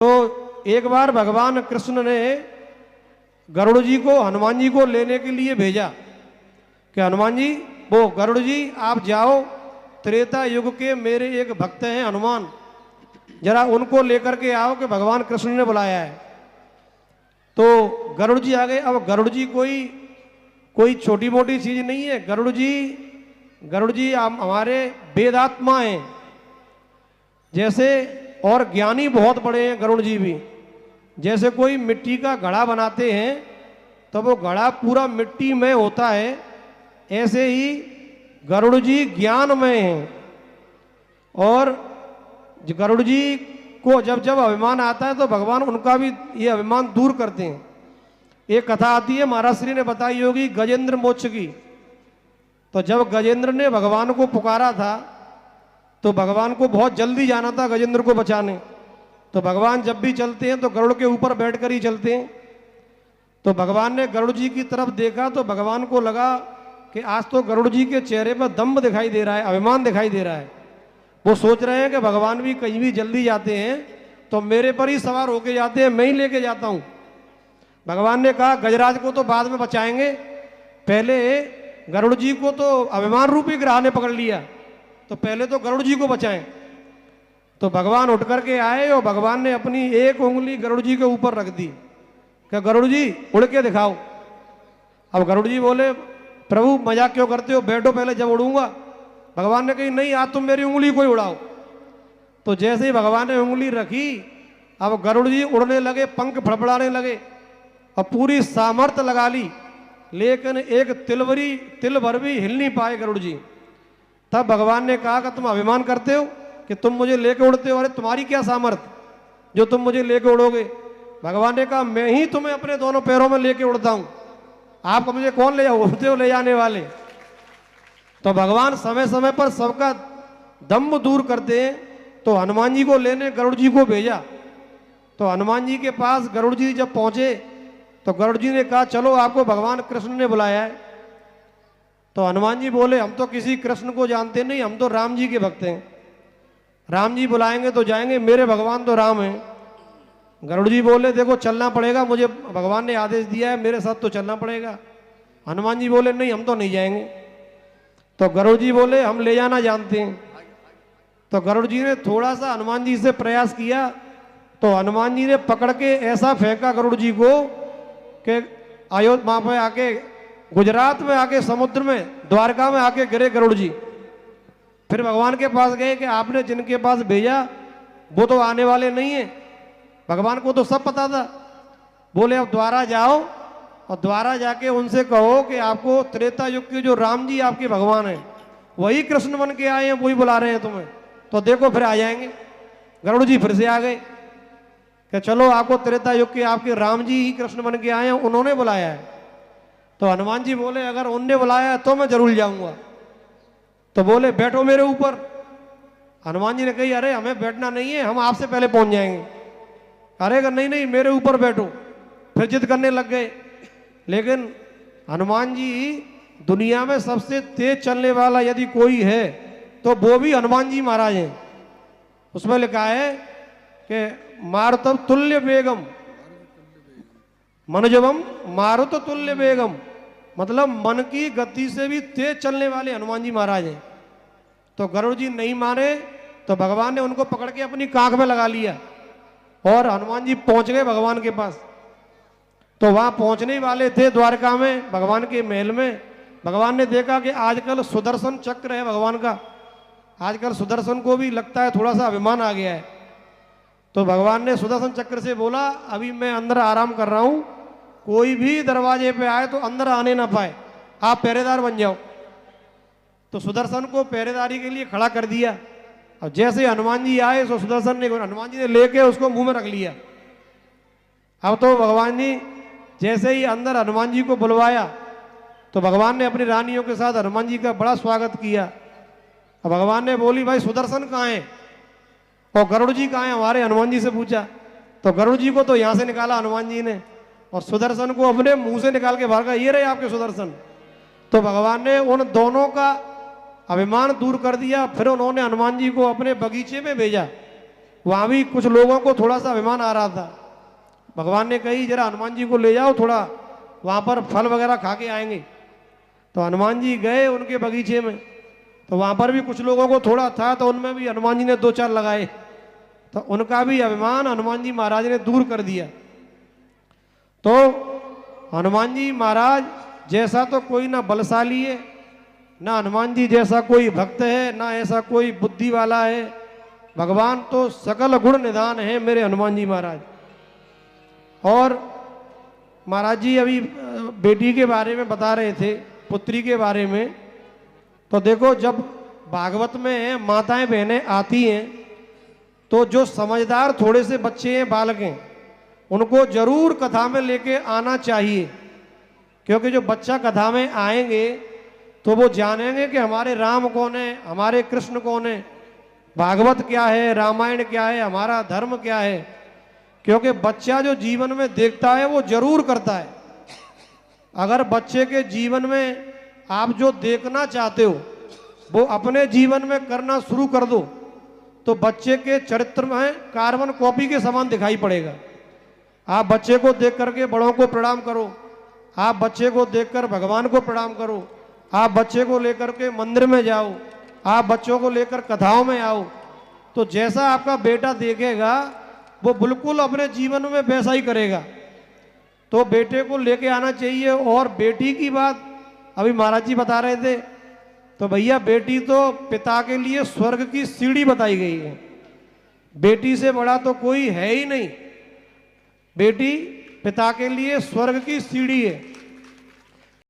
तो एक बार भगवान कृष्ण ने गरुड़ जी को हनुमान जी को लेने के लिए भेजा कि हनुमान जी, वो गरुड़ जी आप जाओ, त्रेता युग के मेरे एक भक्त हैं हनुमान, जरा उनको लेकर के आओ कि भगवान कृष्ण ने बुलाया है। तो गरुड़ जी आ गए। अब गरुड़ जी कोई छोटी मोटी चीज नहीं है। गरुड़ जी हमारे वेदात्मा हैं जैसे, और ज्ञानी बहुत बड़े हैं गरुड़ जी भी। जैसे कोई मिट्टी का घड़ा बनाते हैं तो वो घड़ा पूरा मिट्टी में होता है, ऐसे ही गरुड़ जी ज्ञान में हैं। और गरुड़ जी को जब जब अभिमान आता है तो भगवान उनका भी ये अभिमान दूर करते हैं। एक कथा आती है, महाराज श्री ने बताई होगी, गजेंद्र मोक्ष की। तो जब गजेंद्र ने भगवान को पुकारा था तो भगवान को बहुत जल्दी जाना था गजेंद्र को बचाने। तो भगवान जब भी चलते हैं तो गरुड़ के ऊपर बैठकर ही चलते हैं। तो भगवान ने गरुड़ जी की तरफ देखा तो भगवान को लगा कि आज तो गरुड़ जी के चेहरे पर दम्भ दिखाई दे रहा है, अभिमान दिखाई दे रहा है। वो सोच रहे हैं कि भगवान भी कहीं भी जल्दी जाते हैं तो मेरे पर ही सवार होके जाते हैं, मैं ही लेके जाता हूं। भगवान ने कहा गजराज को तो बाद में बचाएंगे, पहले गरुड़ जी को तो अभिमान रूपी ग्रह ने पकड़ लिया, तो पहले तो गरुड़ जी को बचाएं। तो भगवान उठ करके आए और भगवान ने अपनी एक उंगली गरुड़ जी के ऊपर रख दी कि गरुड़ जी उड़ के दिखाओ। अब गरुड़ जी बोले प्रभु मजाक क्यों करते हो, बैठो पहले जब उड़ूंगा। भगवान ने कही नहीं, आज तुम मेरी उंगली को ही उड़ाओ। तो जैसे ही भगवान ने उंगली रखी, अब गरुड़ जी उड़ने लगे, पंख फड़फड़ाने लगे और पूरी सामर्थ्य लगा ली, लेकिन एक तिल भर भी हिल नहीं पाए गरुड़ जी। तब भगवान ने कहा कि तुम अभिमान करते हो कि तुम मुझे लेके उड़ते हो, अरे तुम्हारी क्या सामर्थ्य जो तुम मुझे लेके उड़ोगे। भगवान ने कहा मैं ही तुम्हें अपने दोनों पैरों में लेके उड़ता हूं, आप मुझे कौन ले उड़ते हो ले जाने वाले। तो भगवान समय समय पर सबका दम्भ दूर करते हैं। तो हनुमान जी को लेने गरुड़ जी को भेजा। तो हनुमान जी के पास गरुड़ जी जब पहुंचे तो गरुड़ जी ने कहा चलो आपको भगवान कृष्ण ने बुलाया है। तो हनुमान जी बोले हम तो किसी कृष्ण को जानते नहीं, हम तो राम जी के भक्त हैं, राम जी बुलाएंगे तो जाएंगे, मेरे भगवान तो राम हैं। गरुड़ जी बोले देखो चलना पड़ेगा, मुझे भगवान ने आदेश दिया है, मेरे साथ तो चलना पड़ेगा। हनुमान जी बोले नहीं हम तो नहीं जाएंगे। तो गरुड़ जी बोले हम ले जाना जानते हैं। तो गरुड़ जी ने थोड़ा सा हनुमान जी से प्रयास किया तो हनुमान जी ने पकड़ के ऐसा फेंका गरुड़ जी को कि अयोध्या वहां पे आके, गुजरात में आके, समुद्र में, द्वारका में आके गिरे गरुड़ जी। फिर भगवान के पास गए कि आपने जिनके पास भेजा वो तो आने वाले नहीं है। भगवान को तो सब पता था। बोले अब द्वारा जाओ और द्वारा जाके उनसे कहो कि आपको त्रेता युग के जो राम जी आपके भगवान हैं वही कृष्ण बन के आए हैं, वही बुला रहे हैं तुम्हें। तो देखो फिर आ जाएंगे। गरुड़ जी फिर से आ गए कि चलो आपको त्रेता युग के आपके राम जी ही कृष्ण बन के आए हैं, उन्होंने बुलाया है। तो हनुमान जी बोले अगर उनने बुलाया है तो मैं जरूर जाऊंगा। तो बोले बैठो मेरे ऊपर। हनुमान जी ने कही अरे हमें बैठना नहीं है, हम आपसे पहले पहुंच जाएंगे। अरे नहीं नहीं मेरे ऊपर बैठो। फिर जिद करने लग गए। लेकिन हनुमान जी दुनिया में सबसे तेज चलने वाला यदि कोई है तो वो भी हनुमान जी महाराज हैं। उसमें लिखा है कि मारुतम तुल्य वेगम मनोजवम मारुत तुल्य वेगम, मतलब मन की गति से भी तेज चलने वाले हनुमान जी महाराज हैं। तो गरुड़ जी नहीं माने तो भगवान ने उनको पकड़ के अपनी कांख में लगा लिया और हनुमान जी पहुंच गए भगवान के पास। तो वहां पहुंचने वाले थे द्वारका में, भगवान के महल में। भगवान ने देखा कि आजकल सुदर्शन चक्र है भगवान का, आजकल सुदर्शन को भी लगता है थोड़ा सा अभिमान आ गया है। तो भगवान ने सुदर्शन चक्र से बोला अभी मैं अंदर आराम कर रहा हूं, कोई भी दरवाजे पे आए तो अंदर आने ना पाए, आप पहरेदार बन जाओ। तो सुदर्शन को पहरेदारी के लिए खड़ा कर दिया। और जैसे हनुमान जी आए तो सुदर्शन ने, हनुमान जी ने लेके उसको मुंह में रख लिया। अब तो भगवान जी जैसे ही अंदर हनुमान जी को बुलवाया तो भगवान ने अपनी रानियों के साथ हनुमान जी का बड़ा स्वागत किया। अब भगवान ने बोली भाई सुदर्शन कहाँ है और गरुड़ जी कहाँ है हमारे, हनुमान जी से पूछा। तो गरुड़ जी को तो यहाँ से निकाला हनुमान जी ने और सुदर्शन को अपने मुंह से निकाल के बाहर का, ये रहे आपके सुदर्शन। तो भगवान ने उन दोनों का अभिमान दूर कर दिया। फिर उन्होंने हनुमान जी को अपने बगीचे में भेजा। वहाँ भी कुछ लोगों को थोड़ा सा अभिमान आ रहा था। भगवान ने कही जरा हनुमान जी को ले जाओ, थोड़ा वहाँ पर फल वगैरह खा के आएंगे। तो हनुमान जी गए उनके बगीचे में, तो वहाँ पर भी कुछ लोगों को थोड़ा था, तो उनमें भी हनुमान जी ने दो चार लगाए, तो उनका भी अभिमान हनुमान जी महाराज ने दूर कर दिया। तो हनुमान जी महाराज जैसा तो कोई ना बलशाली है, ना हनुमान जी जैसा कोई भक्त है, ना ऐसा कोई बुद्धि वाला है। भगवान तो सकल गुण निधान है मेरे हनुमान जी महाराज। और महाराज जी अभी बेटी के बारे में बता रहे थे, पुत्री के बारे में। तो देखो जब भागवत में माताएं बहनें आती हैं तो जो समझदार थोड़े से बच्चे हैं, बालक हैं, उनको जरूर कथा में लेके आना चाहिए। क्योंकि जो बच्चा कथा में आएंगे तो वो जानेंगे कि हमारे राम कौन है, हमारे कृष्ण कौन है, भागवत क्या है, रामायण क्या है, हमारा धर्म क्या है। क्योंकि बच्चा जो जीवन में देखता है वो जरूर करता है। अगर बच्चे के जीवन में आप जो देखना चाहते हो वो अपने जीवन में करना शुरू कर दो तो बच्चे के चरित्र में कार्बन कॉपी के समान दिखाई पड़ेगा। आप बच्चे को देख करके बड़ों को प्रणाम करो, आप बच्चे को देखकर भगवान को प्रणाम करो, आप बच्चे को लेकर के मंदिर में जाओ, आप बच्चों को लेकर कथाओं में आओ, तो जैसा आपका बेटा देखेगा वो बिल्कुल अपने जीवन में वैसा ही करेगा। तो बेटे को लेके आना चाहिए। और बेटी की बात अभी महाराज जी बता रहे थे, तो भैया बेटी तो पिता के लिए स्वर्ग की सीढ़ी बताई गई है। बेटी से बड़ा तो कोई है ही नहीं। बेटी पिता के लिए स्वर्ग की सीढ़ी है।